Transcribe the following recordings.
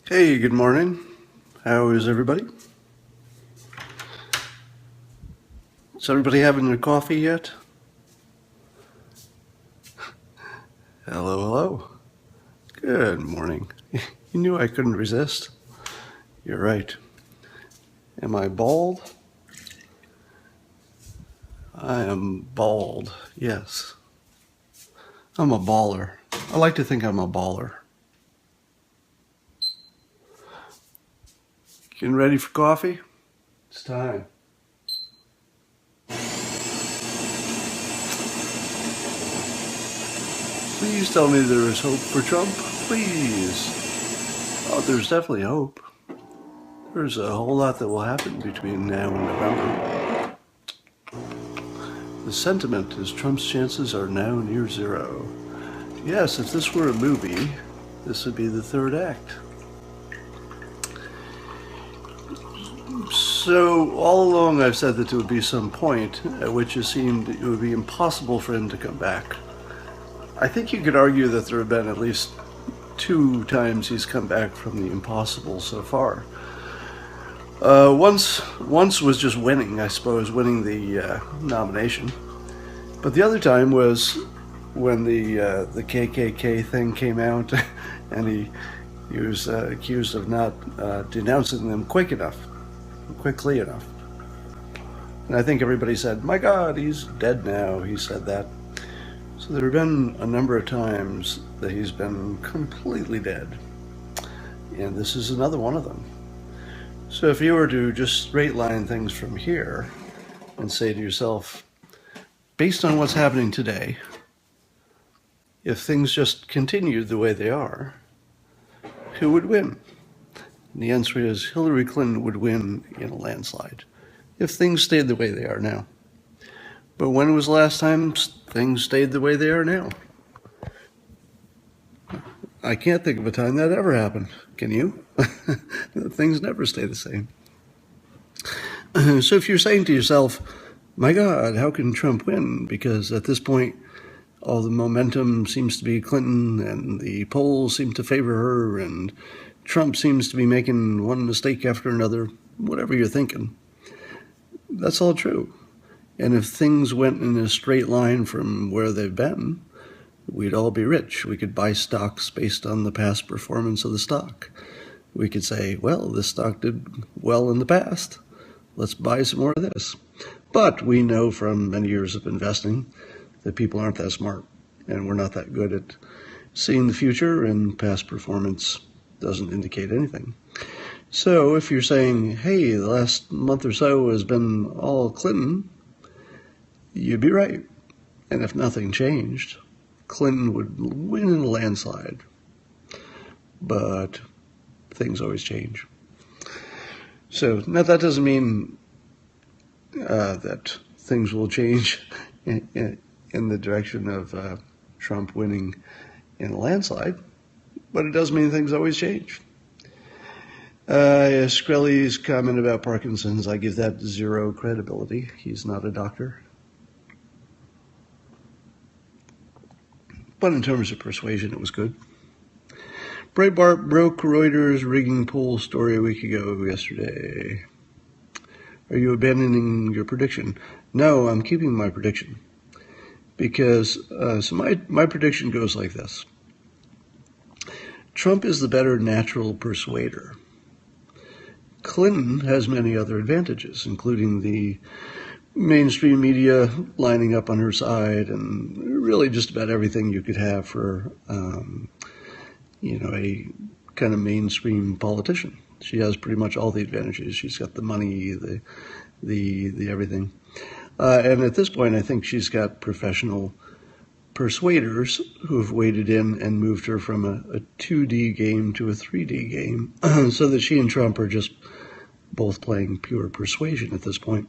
Hey, good morning. How is everybody? Is everybody having their coffee yet? Hello, hello. Good morning. You knew I couldn't resist. You're right. Am I bald? I am bald, yes. I'm a baller. I like to think I'm a baller. Getting ready for coffee? It's time. Please tell me there is hope for Trump. Please. Oh, there's definitely hope. There's a whole lot that will happen between now and November. The sentiment is Trump's chances are now near zero. Yes, if this were a movie, this would be the third act. So all along I've said that there would be some point at which it seemed it would be impossible for him to come back. I think you could argue that there have been at least 2 times he's come back from the impossible so far. Once was just winning, I suppose, winning the nomination. But the other time was when the KKK thing came out, and he was accused of not denouncing them quickly enough. And I think everybody said, "My God, he's dead now." He said that. So there have been a number of times that he's been completely dead, and this is another one of them. So if you were to just straight line things from here and say to yourself, based on what's happening today, if things just continued the way they are, who would win? And the answer is Hillary Clinton would win in a landslide if things stayed the way they are now. But when was the last time things stayed the way they are now? I can't think of a time that ever happened. Can you? Things never stay the same. So if you're saying to yourself, my God, how can Trump win? Because at this point, all the momentum seems to be Clinton, and the polls seem to favor her, and Trump seems to be making one mistake after another, whatever you're thinking. That's all true. And if things went in a straight line from where they've been, we'd all be rich. We could buy stocks based on the past performance of the stock. We could say, well, this stock did well in the past. Let's buy some more of this. But we know from many years of investing that people aren't that smart, and we're not that good at seeing the future, and past performance doesn't indicate anything. So if you're saying, hey, the last month or so has been all Clinton, you'd be right. And if nothing changed, Clinton would win in a landslide. But things always change. So now that doesn't mean that things will change in the direction of Trump winning in a landslide, but it does mean things always change. Shkreli's comment about Parkinson's, I give that 0 credibility. He's not a doctor. But in terms of persuasion, it was good. Breitbart broke Reuters rigging poll story a week ago yesterday. Are you abandoning your prediction? No, I'm keeping my prediction. Because, so my prediction goes like this. Trump is the better natural persuader. Clinton has many other advantages, including the mainstream media lining up on her side, and really just about everything you could have for, a kind of mainstream politician. She has pretty much all the advantages. She's got the money, the everything. And at this point, I think she's got professional persuaders who have waded in and moved her from a 2D game to a 3D game, so that she and Trump are just both playing pure persuasion at this point.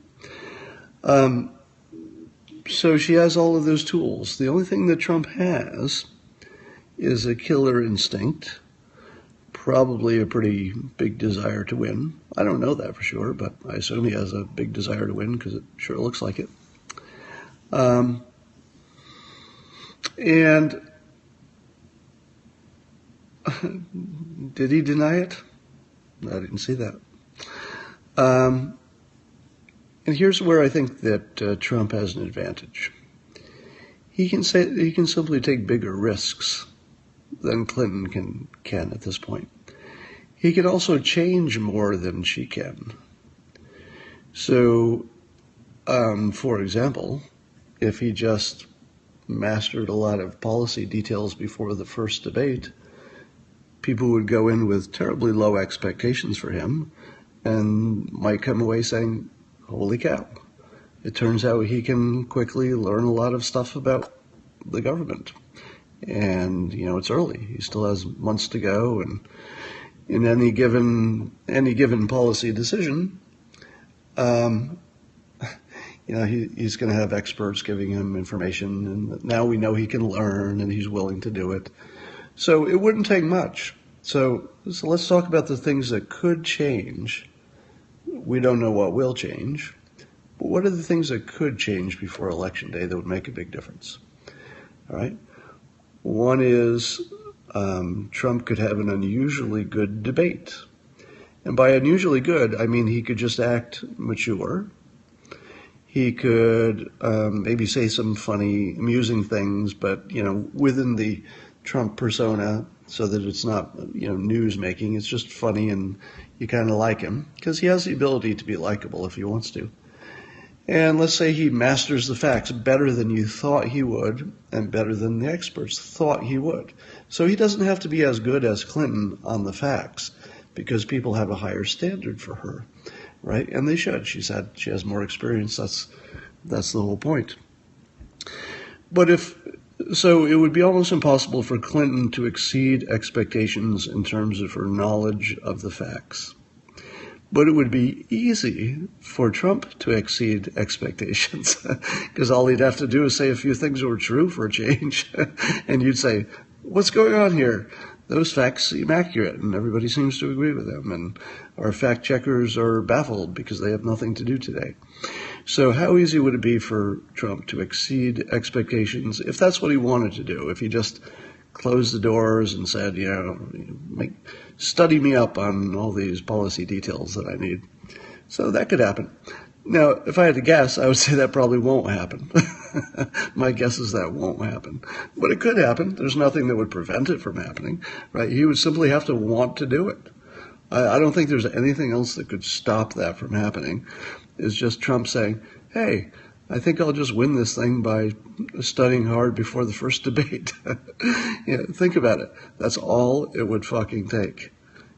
So she has all of those tools. The only thing that Trump has is a killer instinct, probably a pretty big desire to win. I don't know that for sure, but I assume he has a big desire to win because it sure looks like it. And Did he deny it? I didn't see that. And here's where I think that Trump has an advantage. He can simply take bigger risks than Clinton can at this point. He can also change more than she can. So, for example, if he just mastered a lot of policy details before the first debate, people would go in with terribly low expectations for him and might come away saying, holy cow, it turns out he can quickly learn a lot of stuff about the government. And, it's early. He still has months to go, and in any given policy decision, he's going to have experts giving him information, and now we know he can learn, and he's willing to do it. So it wouldn't take much. So let's talk about the things that could change. We don't know what will change, but what are the things that could change before Election Day that would make a big difference? All right. One is Trump could have an unusually good debate. And by unusually good, I mean he could just act mature. He could maybe say some funny, amusing things, but, within the Trump persona, so that it's not, news making. It's just funny and you kind of like him because he has the ability to be likable if he wants to. And let's say he masters the facts better than you thought he would and better than the experts thought he would. So he doesn't have to be as good as Clinton on the facts because people have a higher standard for her, right? And they should. She has more experience. That's the whole point. But so it would be almost impossible for Clinton to exceed expectations in terms of her knowledge of the facts. But it would be easy for Trump to exceed expectations because all he'd have to do is say a few things that were true for a change. And you'd say, what's going on here? Those facts seem accurate and everybody seems to agree with them. And our fact checkers are baffled because they have nothing to do today. So how easy would it be for Trump to exceed expectations if that's what he wanted to do? If he just closed the doors and said, study me up on all these policy details that I need. So that could happen. Now, if I had to guess, I would say that probably won't happen. My guess is that won't happen. But it could happen. There's nothing that would prevent it from happening, right? He would simply have to want to do it. I don't think there's anything else that could stop that from happening. It's just Trump saying, hey, I think I'll just win this thing by studying hard before the first debate. Think about it. That's all it would fucking take.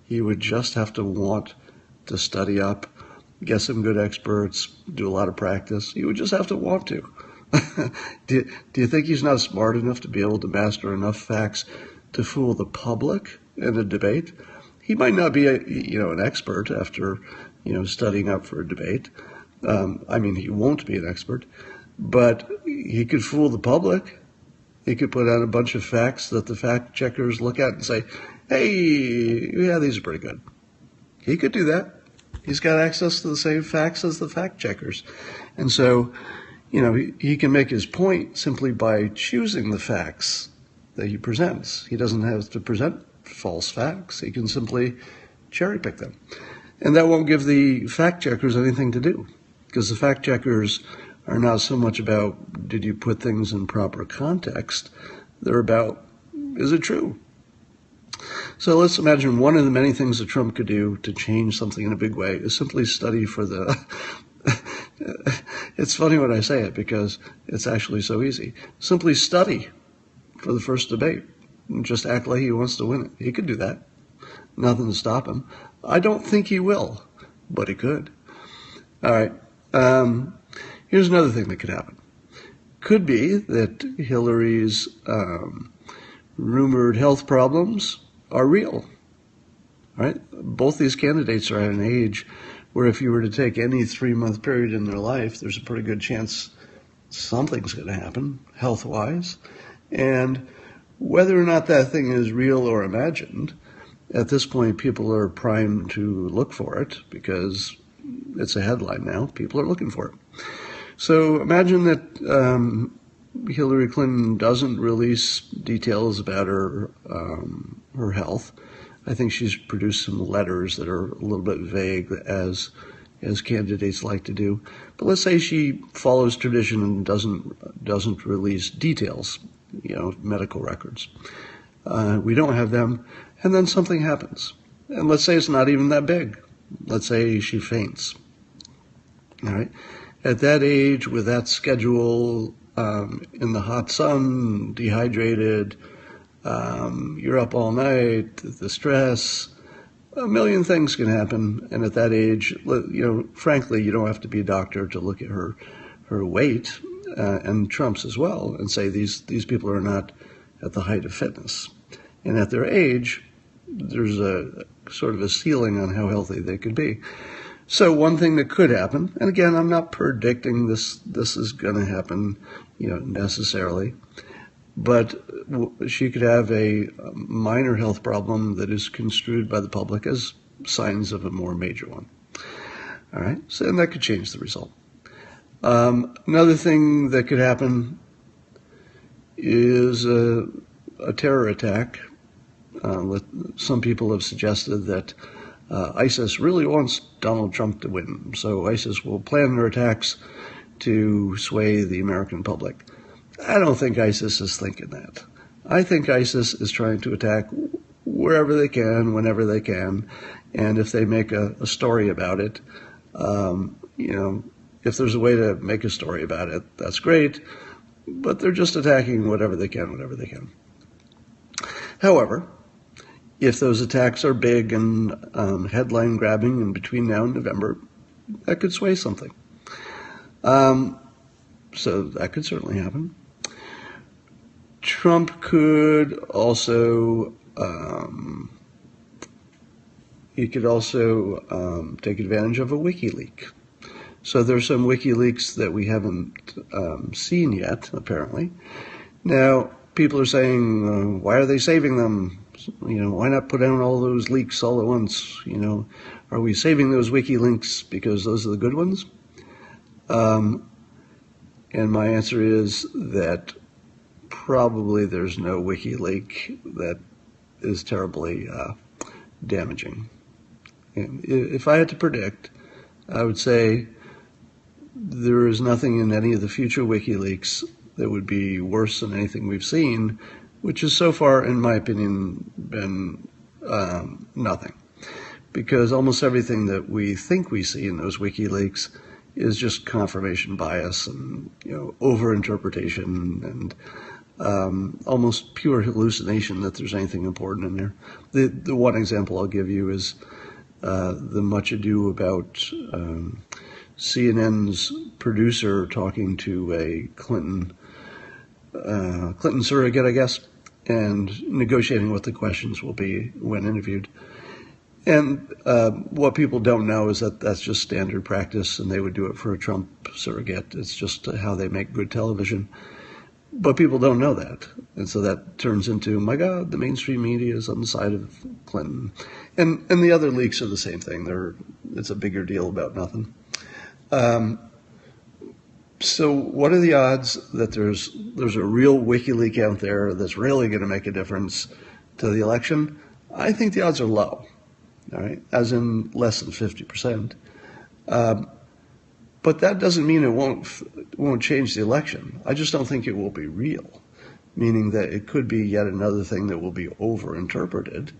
He would just have to want to study up, get some good experts, do a lot of practice. He would just have to want to. Do you think he's not smart enough to be able to master enough facts to fool the public in a debate? He might not be an expert after studying up for a debate. He won't be an expert, but he could fool the public. He could put out a bunch of facts that the fact checkers look at and say, hey, yeah, these are pretty good. He could do that. He's got access to the same facts as the fact checkers. And so, he can make his point simply by choosing the facts that he presents. He doesn't have to present false facts. He can simply cherry pick them. And that won't give the fact checkers anything to do, because the fact checkers are not so much about did you put things in proper context. They're about, is it true? So let's imagine one of the many things that Trump could do to change something in a big way is simply study for the... It's funny when I say it because it's actually so easy. Simply study for the first debate and just act like he wants to win it. He could do that. Nothing to stop him. I don't think he will, but he could. All right. Here's another thing that could happen. Could be that Hillary's rumored health problems are real. All right. Both these candidates are at an age where if you were to take any 3-month period in their life, there's a pretty good chance something's going to happen health-wise. And whether or not that thing is real or imagined, at this point, people are primed to look for it because it's a headline now. People are looking for it. So imagine that Hillary Clinton doesn't release details about her her health. I think she's produced some letters that are a little bit vague, as candidates like to do. But let's say she follows tradition and doesn't release details, medical records. We don't have them, and then something happens. And let's say it's not even that big. Let's say she faints. All right. At that age, with that schedule, in the hot sun, dehydrated, you're up all night, the stress, a million things can happen. And at that age, frankly, you don't have to be a doctor to look at her weight and Trump's as well and say these people are not at the height of fitness. And at their age, there's a sort of a ceiling on how healthy they could be. So one thing that could happen, and again, I'm not predicting this is going to happen, necessarily, but she could have a minor health problem that is construed by the public as signs of a more major one. All right, so and that could change the result. Another thing that could happen is a terror attack. Some people have suggested that ISIS really wants Donald Trump to win, so ISIS will plan their attacks to sway the American public. I don't think ISIS is thinking that. I think ISIS is trying to attack wherever they can, whenever they can, and if they make a story about it, if there's a way to make a story about it, that's great, but they're just attacking whatever they can, whenever they can. However, if those attacks are big and headline grabbing in between now and November, that could sway something. So that could certainly happen. Trump could also take advantage of a WikiLeaks. So there's some WikiLeaks that we haven't seen yet, apparently. Now, people are saying, why are they saving them? Why not put out all those leaks all at once? Are we saving those WikiLeaks because those are the good ones? And my answer is that probably there's no WikiLeaks that is terribly damaging. And if I had to predict, I would say there is nothing in any of the future WikiLeaks that would be worse than anything we've seen, which has so far, in my opinion, been nothing. Because almost everything that we think we see in those WikiLeaks is just confirmation bias and overinterpretation and almost pure hallucination that there's anything important in there. The one example I'll give you is the much ado about CNN's producer talking to a Clinton surrogate, I guess, and negotiating what the questions will be when interviewed. And what people don't know is that that's just standard practice, and they would do it for a Trump surrogate. It's just how they make good television. But people don't know that. And so that turns into, my God, the mainstream media is on the side of Clinton. And the other leaks are the same thing. It's a bigger deal about nothing. So what are the odds that there's a real WikiLeaks out there that's really going to make a difference to the election? I think the odds are low, all right, as in less than 50%. But that doesn't mean it won't change the election. I just don't think it will be real, meaning that it could be yet another thing that will be overinterpreted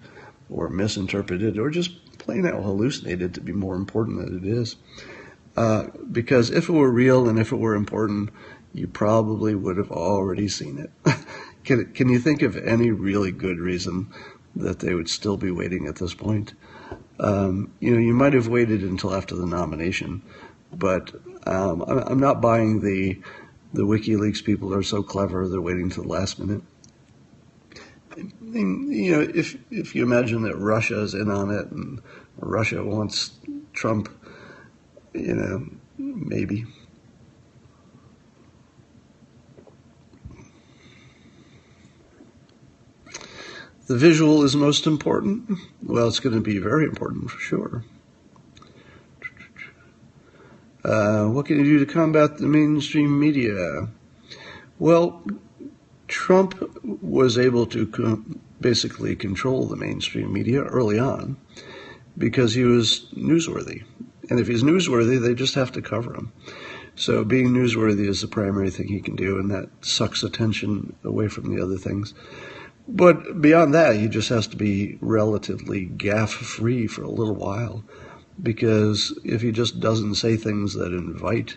or misinterpreted or just plain out hallucinated to be more important than it is. Because if it were real and if it were important, you probably would have already seen it. Can you think of any really good reason that they would still be waiting at this point? You might have waited until after the nomination, but I'm not buying the WikiLeaks people are so clever they're waiting to the last minute. I mean, if you imagine that Russia is in on it and Russia wants Trump, maybe. The visual is most important. Well, it's going to be very important for sure. What can you do to combat the mainstream media? Well, Trump was able to basically control the mainstream media early on because he was newsworthy. And if he's newsworthy, they just have to cover him. So being newsworthy is the primary thing he can do, and that sucks attention away from the other things. But beyond that, he just has to be relatively gaffe-free for a little while, because if he just doesn't say things that invite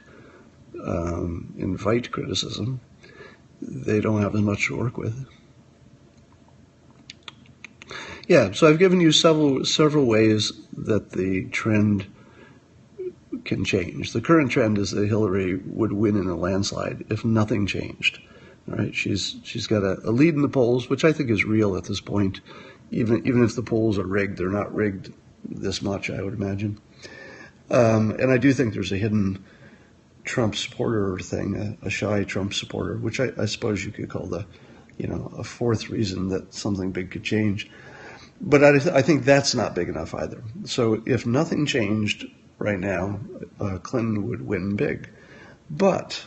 criticism, they don't have as much to work with. Yeah, so I've given you several ways that the trend can change. The current trend is that Hillary would win in a landslide if nothing changed. All right, she's got a lead in the polls, which I think is real at this point. Even if the polls are rigged, they're not rigged this much, I would imagine. And I do think there's a hidden Trump supporter thing, a shy Trump supporter, which I suppose you could call a fourth reason that something big could change. But I think that's not big enough either. So if nothing changed right now, Clinton would win big. But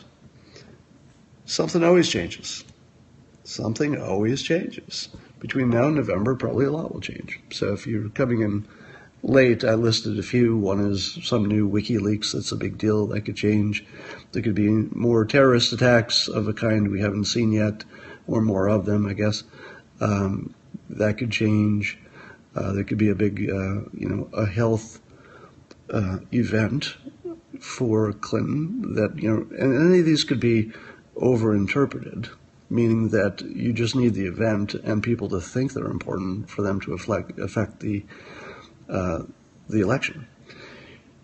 something always changes. Something always changes. Between now and November, probably a lot will change. So if you're coming in late, I listed a few. One is some new Wikileaks. That's a big deal. That could change. There could be more terrorist attacks of a kind we haven't seen yet, or more of them, I guess. That could change. There could be a big, a health event for Clinton that, and any of these could be overinterpreted, meaning that you just need the event and people to think they're important for them to affect the election.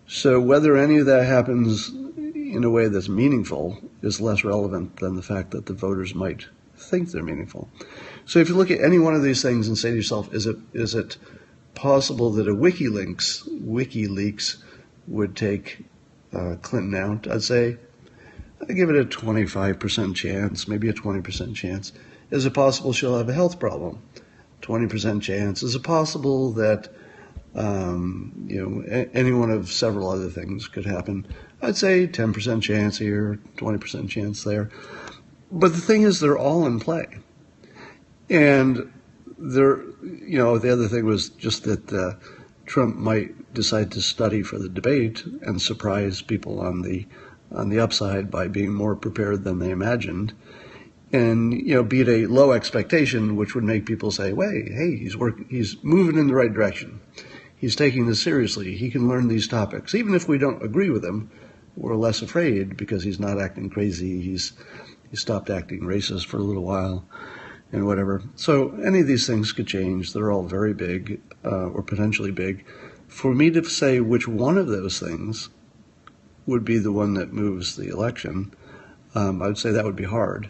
So whether any of that happens in a way that's meaningful is less relevant than the fact that the voters might think they're meaningful. So if you look at any one of these things and say to yourself, is it possible that a WikiLeaks would take Clinton out? I'd say I give it a 25% chance, maybe a 20% chance. Is it possible she'll have a health problem? 20% chance. Is it possible that any one of several other things could happen? I'd say 10% chance here, 20% chance there. But the thing is, they're all in play. And the other thing was just that Trump might decide to study for the debate and surprise people on the upside by being more prepared than they imagined, and beat a low expectation, which would make people say, "Wait, hey, he's moving in the right direction. He's taking this seriously. He can learn these topics, even if we don't agree with him. We're less afraid because he's not acting crazy. He stopped acting racist for a little while." And whatever. So any of these things could change. They're all very big, or potentially big. For me to say which one of those things would be the one that moves the election, I would say that would be hard.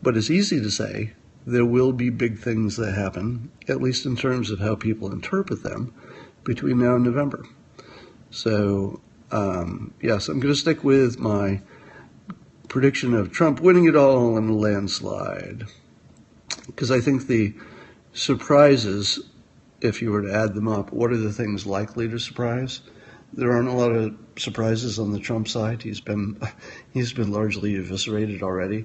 But it's easy to say there will be big things that happen, at least in terms of how people interpret them, between now and November. So, yes, I'm going to stick with my prediction of Trump winning it all in a landslide. Because I think the surprises, if you were to add them up, what are the things likely to surprise? There aren't a lot of surprises on the Trump side. He's been largely eviscerated already.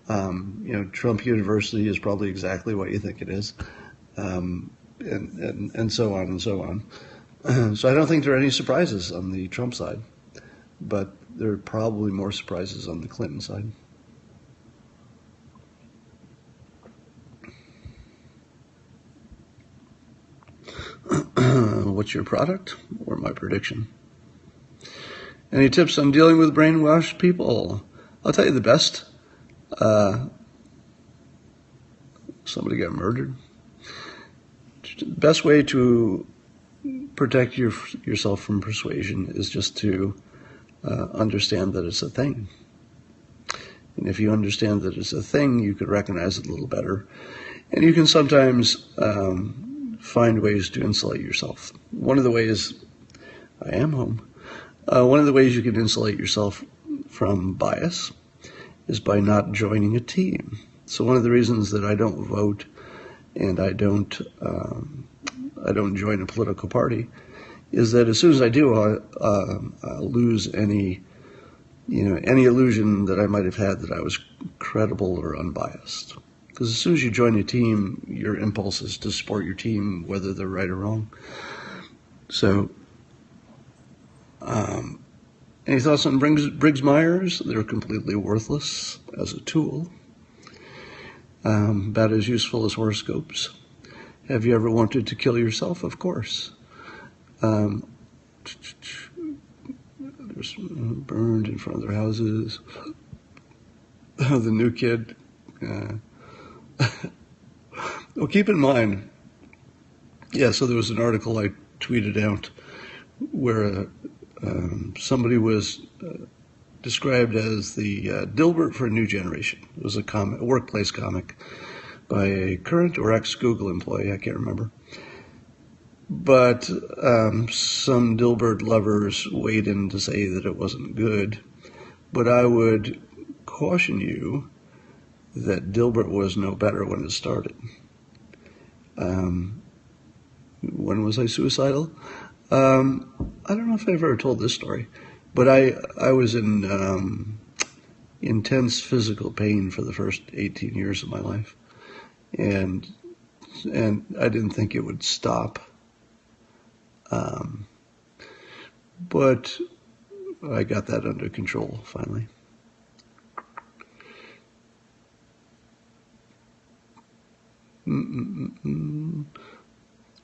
Trump University is probably exactly what you think it is, and so on and so on. So I don't think there are any surprises on the Trump side, but there are probably more surprises on the Clinton side. What's your product or my prediction? Any tips on dealing with brainwashed people? I'll tell you the best. Somebody got murdered. The best way to protect yourself from persuasion is just to understand that it's a thing. And if you understand that it's a thing, you could recognize it a little better. And you can sometimes find ways to insulate yourself. One of the ways, I am home, one of the ways you can insulate yourself from bias is by not joining a team. So one of the reasons that I don't vote and I don't join a political party is that as soon as I do, I'll lose any illusion that I might have had that I was credible or unbiased. Because as soon as you join a team, your impulse is to support your team, whether they're right or wrong. So, any thoughts on Briggs-Myers? They're completely worthless as a tool. About as useful as horoscopes. Have you ever wanted to kill yourself? Of course. There's burned in front of their houses. The new kid. Well, keep in mind, so there was an article I tweeted out where somebody was described as the Dilbert for a new generation. It was a workplace comic by a current or ex-Google employee, I can't remember. But some Dilbert lovers weighed in to say that it wasn't good. But I would caution you that Dilbert was no better when it started. When was I suicidal? I don't know if I've ever told this story, but I was in intense physical pain for the first 18 years of my life, and I didn't think it would stop. But I got that under control finally.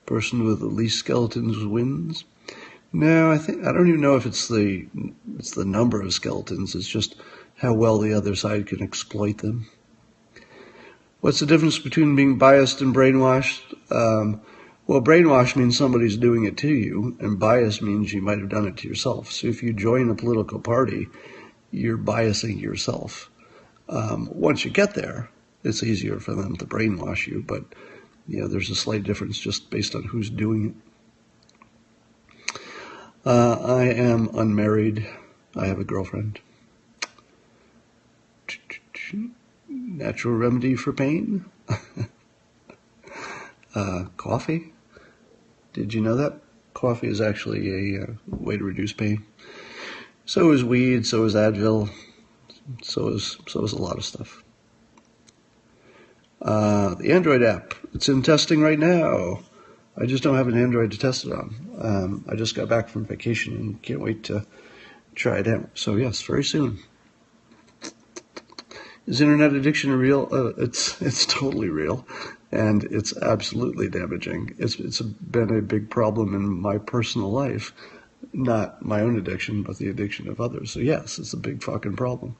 Person with the least skeletons wins. No, I don't even know if it's the number of skeletons. It's just how well the other side can exploit them. What's the difference between being biased and brainwashed? Well, brainwash means somebody's doing it to you, and bias means you might have done it to yourself. So if you join a political party, you're biasing yourself. Once you get there, it's easier for them to brainwash you, but there's a slight difference just based on who's doing it. I am unmarried. I have a girlfriend. Natural remedy for pain? Coffee? Did you know that? Coffee is actually a way to reduce pain. So is weed, so is Advil, so is a lot of stuff. The Android app, it's in testing right now. I just don't have an Android to test it on. I just got back from vacation and can't wait to try it out. So yes, very soon. Is internet addiction real? It's totally real, and it's absolutely damaging. It's been a big problem in my personal life, not my own addiction, but the addiction of others. So yes, it's a big fucking problem,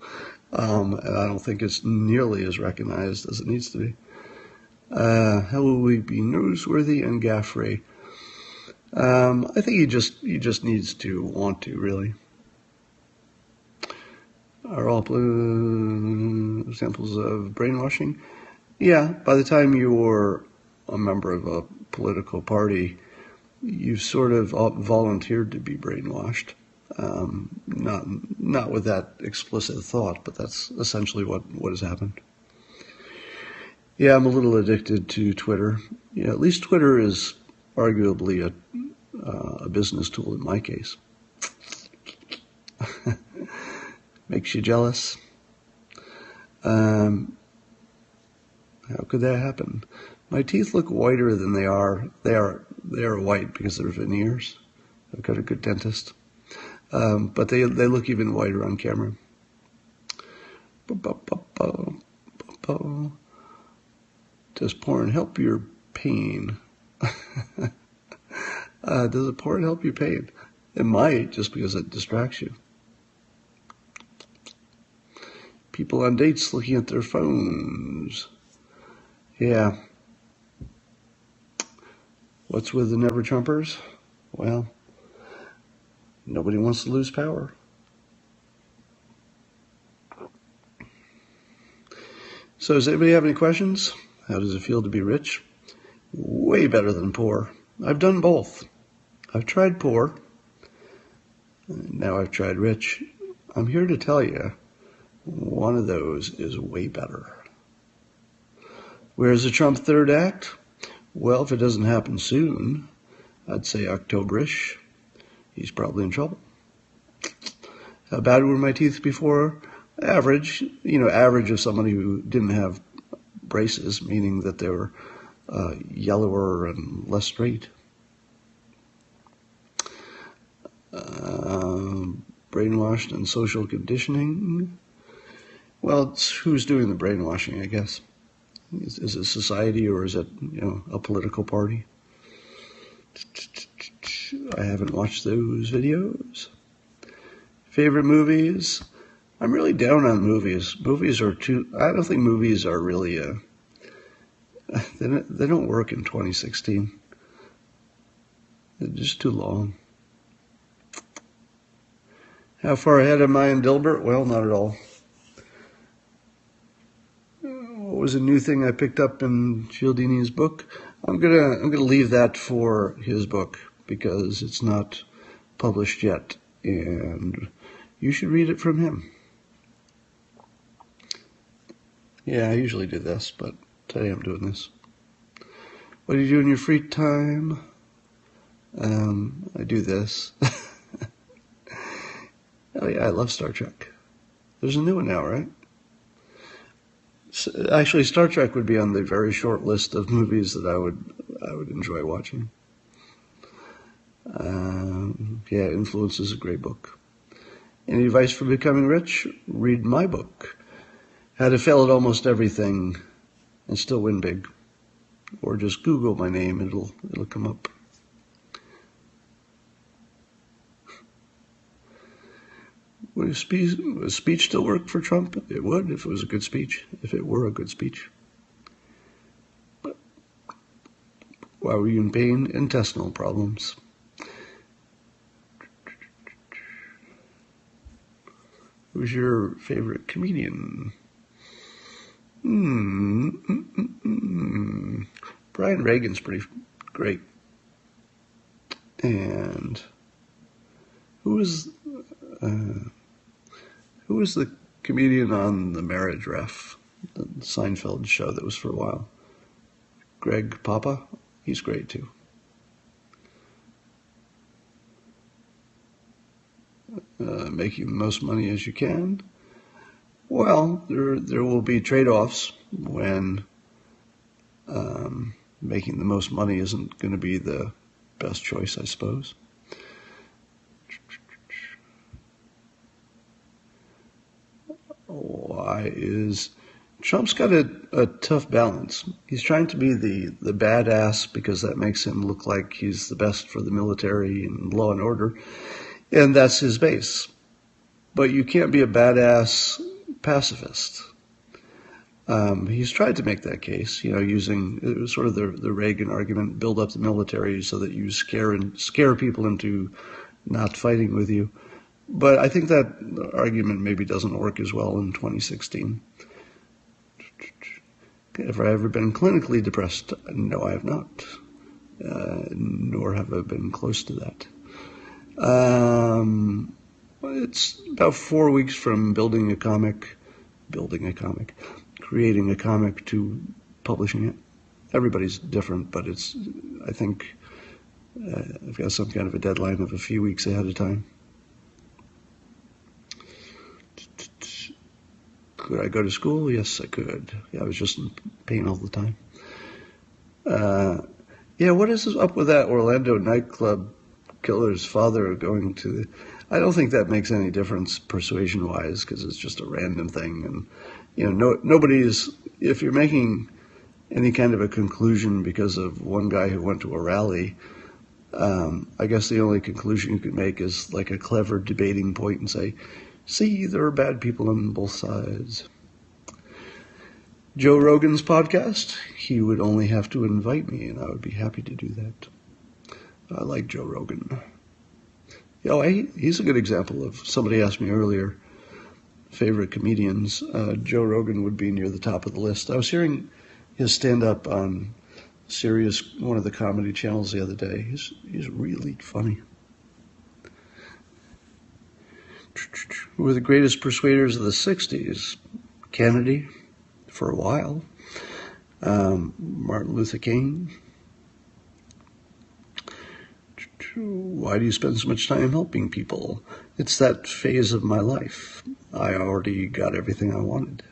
and I don't think it's nearly as recognized as it needs to be. How will we be newsworthy and gaffe-free? I think he just needs to want to, really. Are all examples of brainwashing? Yeah, by the time you're a member of a political party, you've sort of volunteered to be brainwashed. Not with that explicit thought, but that's essentially what has happened. Yeah, I'm a little addicted to Twitter. Yeah, at least Twitter is arguably a business tool in my case. Makes you jealous. How could that happen? My teeth look whiter than they are. They are white because they're veneers. I've got a good dentist. But they look even whiter on camera. Does porn help your pain? Does porn help your pain? It might, just because it distracts you. People on dates looking at their phones. Yeah. What's with the never Trumpers? Well, nobody wants to lose power. So does anybody have any questions? How does it feel to be rich? Way better than poor. I've done both. I've tried poor. Now I've tried rich. I'm here to tell you, one of those is way better. Where's the Trump third act? Well, if it doesn't happen soon, I'd say October-ish. He's probably in trouble. How bad were my teeth before? Average. Average of somebody who didn't have braces, meaning that they were yellower and less straight. Brainwashed and social conditioning. Well, it's who's doing the brainwashing, I guess. Is it society or is it, a political party? I haven't watched those videos. Favorite movies? I'm really down on movies. Movies are I don't think movies are really, they don't work in 2016. They're just too long. How far ahead am I in Dilbert? Well, not at all. What was a new thing I picked up in Cialdini's book? I'm gonna leave that for his book because it's not published yet, and you should read it from him. Yeah, I usually do this, but today I'm doing this. What do you do in your free time? I do this. Oh yeah, I love Star Trek. There's a new one now, right? Actually, Star Trek would be on the very short list of movies that I would enjoy watching. Yeah, Influence is a great book. Any advice for becoming rich? Read my book. How to Fail at Almost Everything and Still Win Big. Or just Google my name, it'll come up. Would a speech still work for Trump? It would if it was a good speech, if it were a good speech. But why were you in pain? Intestinal problems. Who's your favorite comedian? Brian Regan's pretty great. And who was the comedian on The Marriage Ref, the Seinfeld show that was for a while? Greg Papa? He's great too. Making the most money as you can. Well, there will be trade-offs when making the most money isn't going to be the best choice, I suppose. Trump's got a tough balance. He's trying to be the badass because that makes him look like he's the best for the military and law and order, and that's his base. But you can't be a badass pacifist. He's tried to make that case, using sort of the Reagan argument, build up the military so that you scare people into not fighting with you. But I think that argument maybe doesn't work as well in 2016. Have I ever been clinically depressed? No, I have not. Nor have I been close to that. It's about 4 weeks from creating a comic to publishing it. Everybody's different, but I think I've got some kind of a deadline of a few weeks ahead of time. Could I go to school? Yes, I could. Yeah, I was just in pain all the time. Yeah, what is up with that Orlando nightclub killer's father going to I don't think that makes any difference persuasion-wise because it's just a random thing. And, nobody's, if you're making any kind of a conclusion because of one guy who went to a rally, I guess the only conclusion you could make is like a clever debating point and say, see, there are bad people on both sides. Joe Rogan's podcast, he would only have to invite me, and I would be happy to do that. I like Joe Rogan. He's a good example of, somebody asked me earlier, favorite comedians. Joe Rogan would be near the top of the list. I was hearing his stand-up on Sirius, one of the comedy channels the other day. He's really funny. Who were the greatest persuaders of the 60s? Kennedy, for a while. Martin Luther King. Why do you spend so much time helping people? It's that phase of my life. I already got everything I wanted.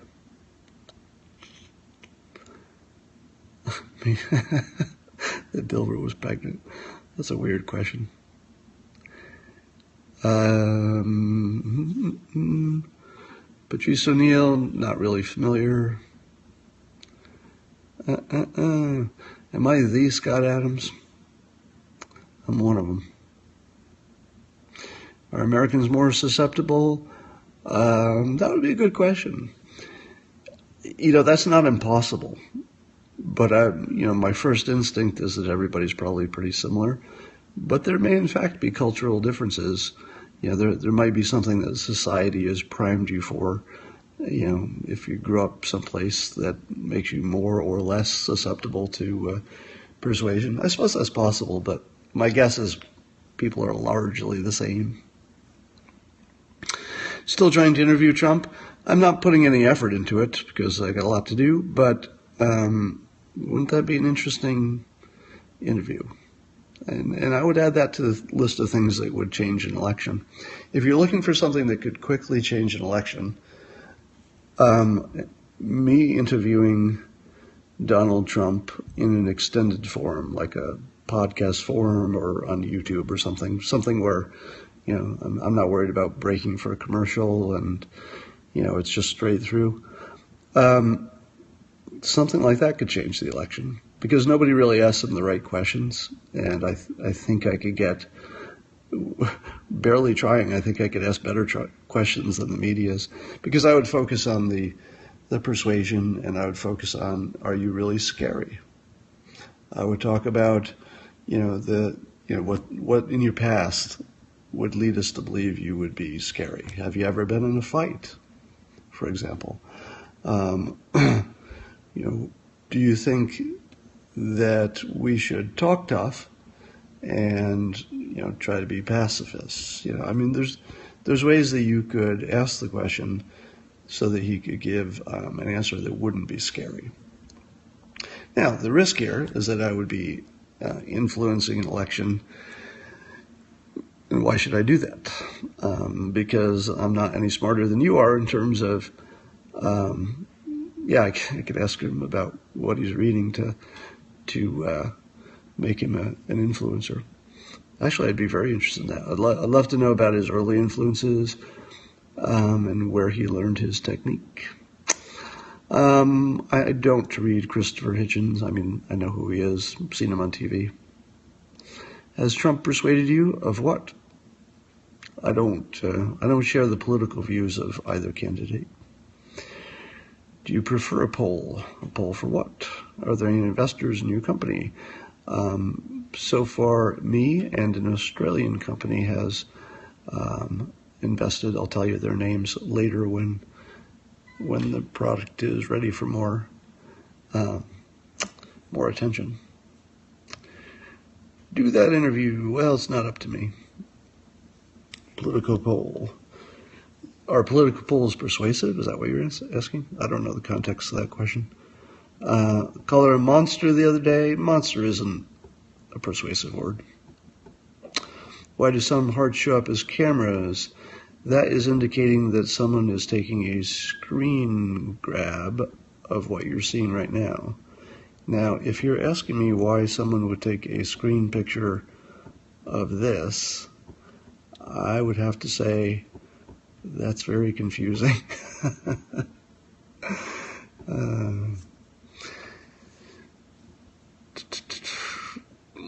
me that Dilbert was pregnant? That's a weird question. Patrice O'Neill, not really familiar. Am I the Scott Adams? I'm one of them. Are Americans more susceptible? That would be a good question. That's not impossible. But my first instinct is that everybody's probably pretty similar. But there may in fact be cultural differences. There might be something that society has primed you for. If you grew up someplace that makes you more or less susceptible to persuasion. I suppose that's possible, but my guess is people are largely the same. Still trying to interview Trump. I'm not putting any effort into it because I got a lot to do, but wouldn't that be an interesting interview? And I would add that to the list of things that would change an election. If you're looking for something that could quickly change an election, me interviewing Donald Trump in an extended form, like a podcast forum or on YouTube or something where, I'm not worried about breaking for a commercial and, it's just straight through. Something like that could change the election because nobody really asked them the right questions. And I think I could get, barely trying, I think I could ask better questions than the media's because I would focus on the persuasion and I would focus on, are you really scary? I would talk about, what in your past would lead us to believe you would be scary. Have you ever been in a fight, for example? Do you think that we should talk tough and, try to be pacifists? There's ways that you could ask the question so that he could give an answer that wouldn't be scary. Now, the risk here is that I would be influencing an election. And why should I do that? Because I'm not any smarter than you are in terms of, I could ask him about what he's reading to make him an influencer. Actually, I'd be very interested in that. I'd love to know about his early influences and where he learned his technique. I don't read Christopher Hitchens. I know who he is. I've seen him on TV. Has Trump persuaded you of what? I don't share the political views of either candidate. Do you prefer a poll? A poll for what? Are there any investors in your company? So far, me and an Australian company has invested. I'll tell you their names later when the product is ready for more attention. Do that interview. Well, it's not up to me. Political poll. Are political polls persuasive? Is that what you're asking? I don't know the context of that question. Called her a monster the other day. Monster isn't a persuasive word. Why do some hearts show up as cameras? That is indicating that someone is taking a screen grab of what you're seeing right now. Now, if you're asking me why someone would take a screen picture of this, I would have to say that's very confusing.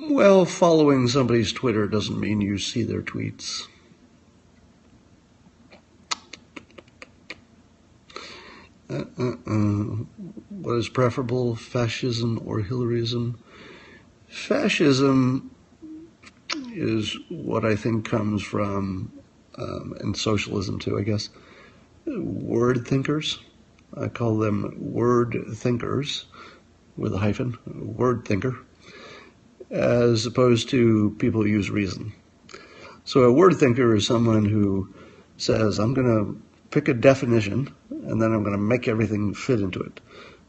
Well, following somebody's Twitter doesn't mean you see their tweets. What is preferable, fascism or Hillaryism? Fascism is what I think comes from, and socialism too, I guess, word thinkers. I call them word thinkers with a hyphen, word thinker, as opposed to people who use reason. So a word thinker is someone who says, I'm going to pick a definition and then I'm going to make everything fit into it.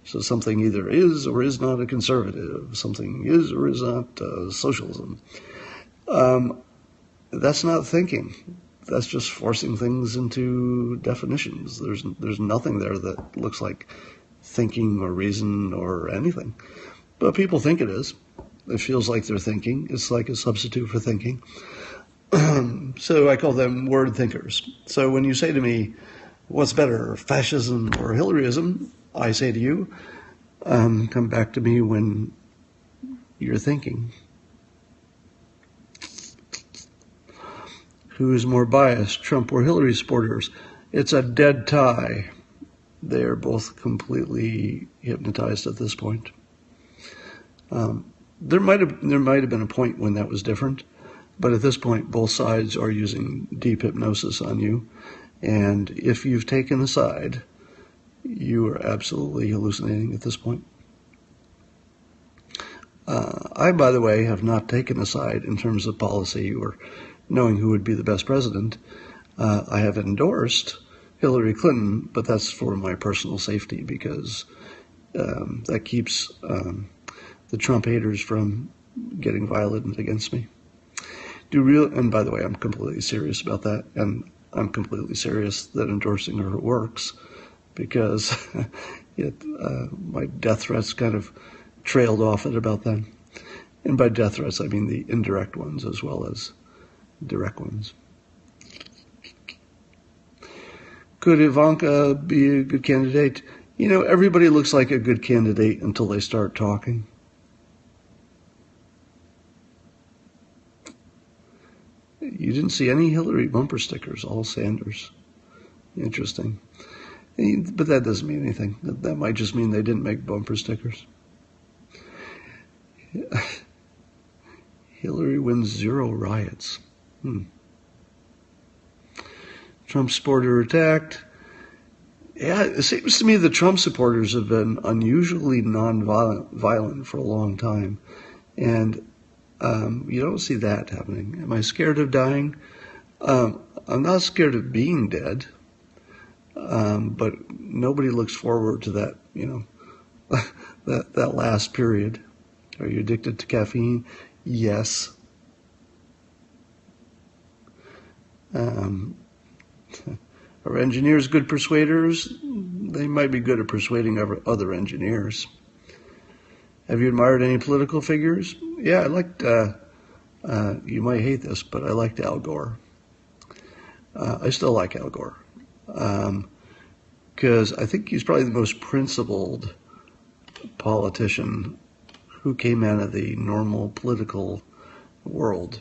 So something either is or is not a conservative, something is or is not socialism. That's not thinking. That's just forcing things into definitions. There's nothing there that looks like thinking or reason or anything. but people think it is. It feels like they're thinking. It's like a substitute for thinking. So I call them word thinkers. So when you say to me, what's better, fascism or Hillaryism? I say to you, come back to me when you're thinking. Who is more biased, Trump or Hillary supporters? It's a dead tie. They are both completely hypnotized at this point. There might have been a point when that was different, but at this point, both sides are using deep hypnosis on you, and if you've taken a side, you are absolutely hallucinating at this point. I, by the way, have not taken a side in terms of policy or knowing who would be the best president. I have endorsed Hillary Clinton, but that's for my personal safety because that keeps the Trump haters from getting violent against me. And by the way, I'm completely serious about that, and I'm completely serious that endorsing her works because my death threats kind of trailed off at about then. And by death threats, I mean the indirect ones as well as direct ones. Could Ivanka be a good candidate? You know, everybody looks like a good candidate until they start talking. You didn't see any Hillary bumper stickers, all Sanders. Interesting. But that doesn't mean anything. That might just mean they didn't make bumper stickers. Hillary wins 0 riots. Trump supporter attacked. Yeah, it seems to me the Trump supporters have been unusually non-violent for a long time. And you don't see that happening. Am I scared of dying? I'm not scared of being dead. But nobody looks forward to that, that last period. Are you addicted to caffeine? Yes. Are engineers good persuaders? They might be good at persuading other engineers. Have you admired any political figures? Yeah, I liked, you might hate this, but I liked Al Gore. I still like Al Gore. Because I think he's probably the most principled politician who came out of the normal political world.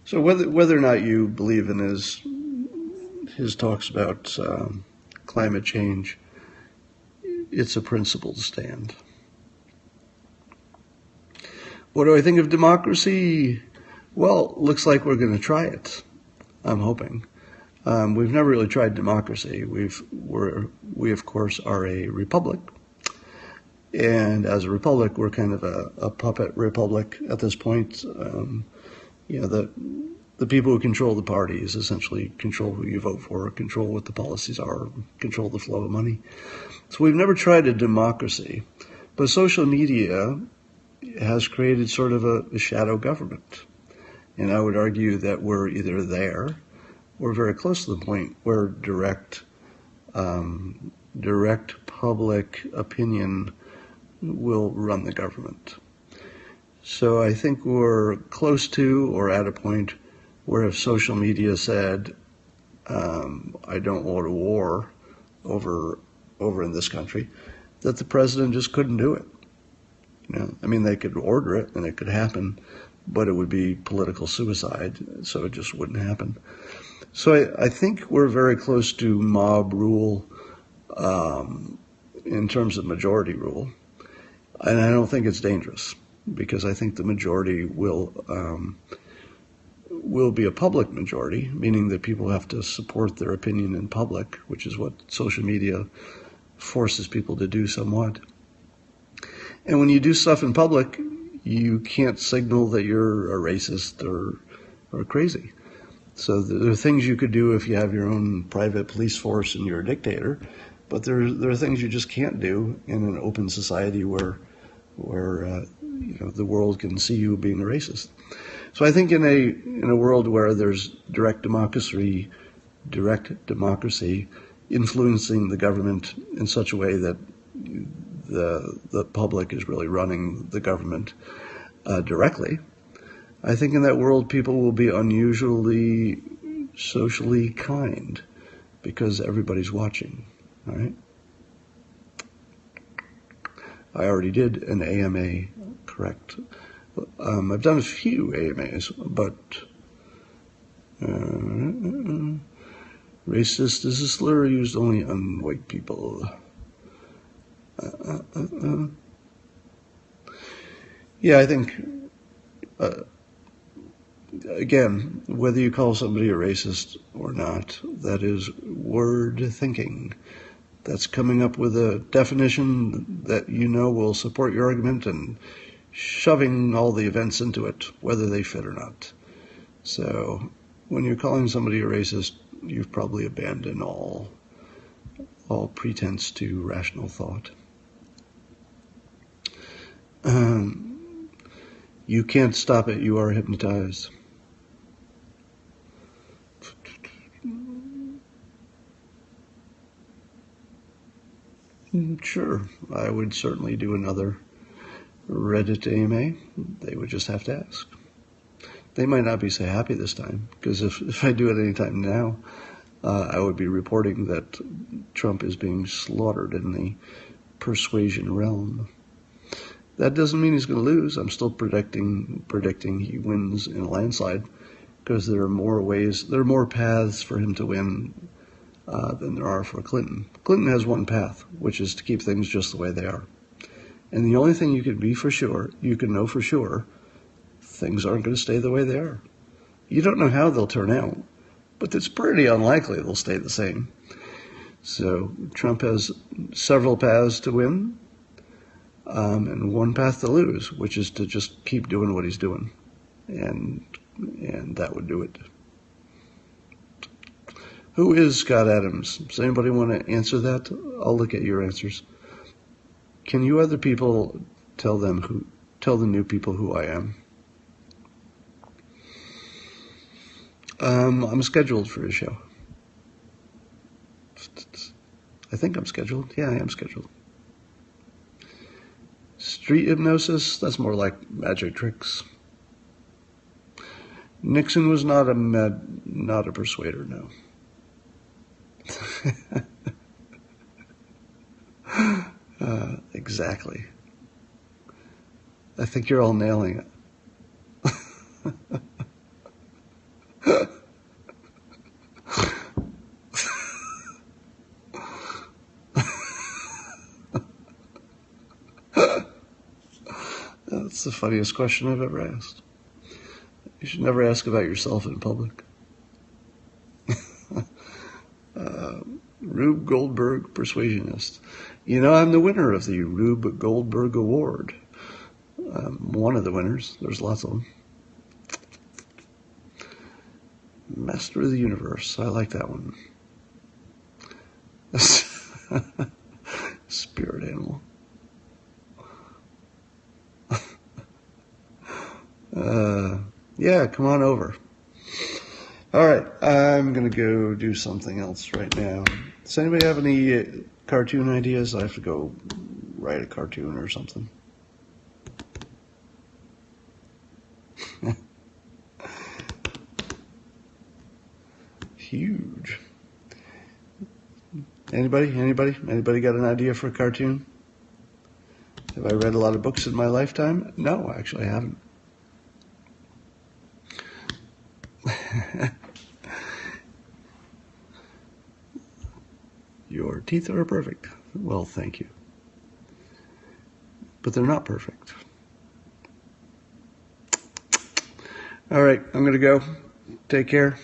So whether or not you believe in his talks about climate change, it's a principled stand. What do I think of democracy? Well, looks like we're going to try it. I'm hoping. We've never really tried democracy. We of course are a republic, and as a republic, we're kind of a puppet republic at this point. The people who control the parties essentially control who you vote for, control what the policies are, control the flow of money. So we've never tried a democracy, but social media has created sort of a shadow government, and I would argue that we're either there. We're very close to the point where direct public opinion will run the government. So I think we're close to or at a point where if social media said, I don't want a war over in this country, that the president just couldn't do it. I mean, they could order it and it could happen, but it would be political suicide, so it just wouldn't happen. So I think we're very close to mob rule in terms of majority rule. And I don't think it's dangerous because I think the majority will be a public majority, meaning that people have to support their opinion in public, which is what social media forces people to do somewhat. And when you do stuff in public, you can't signal that you're a racist or crazy. So there are things you could do if you have your own private police force and you're a dictator, but there are things you just can't do in an open society where the world can see you being a racist. So I think in a world where there's direct democracy influencing the government in such a way that the public is really running the government directly. I think in that world, people will be unusually socially kind because everybody's watching, all right? I already did an AMA, correct. I've done a few AMAs, but racist is a slur used only on white people. Yeah, I think, again, whether you call somebody a racist or not, that is word thinking. That's coming up with a definition that you know will support your argument and shoving all the events into it, whether they fit or not. So when you're calling somebody a racist, you've probably abandoned all pretense to rational thought. You can't stop it. You are hypnotized. Sure, I would certainly do another Reddit AMA. They would just have to ask. They might not be so happy this time, because if I do it any time now, I would be reporting that Trump is being slaughtered in the persuasion realm. That doesn't mean he's going to lose. I'm still predicting he wins in a landslide, because there are more paths for him to win than there are for Clinton. Clinton has one path, which is to keep things just the way they are. And the only thing you can know for sure, things aren't going to stay the way they are. You don't know how they'll turn out, but it's pretty unlikely they'll stay the same. So Trump has several paths to win, and one path to lose, which is to just keep doing what he's doing. And that would do it. Who is Scott Adams? Does anybody want to answer that? I'll look at your answers. Can you other people tell the new people who I am? I'm scheduled for a show. I think I'm scheduled. Yeah, I am scheduled. Street hypnosis, that's more like magic tricks. Nixon was not a persuader, no. Exactly. I think you're all nailing it. That's the funniest question I've ever asked. You should never ask about yourself in public. Rube Goldberg, Persuasionist. You know, I'm the winner of the Rube Goldberg Award. One of the winners. There's lots of them. Master of the Universe. I like that one. Spirit animal. Yeah, come on over. All right, I'm going to go do something else right now. Does anybody have any cartoon ideas? I have to go write a cartoon or something. Huge. Anybody got an idea for a cartoon? Have I read a lot of books in my lifetime? No, actually I haven't. Your teeth are perfect. Well, thank you. But they're not perfect. All right, I'm going to go. Take care.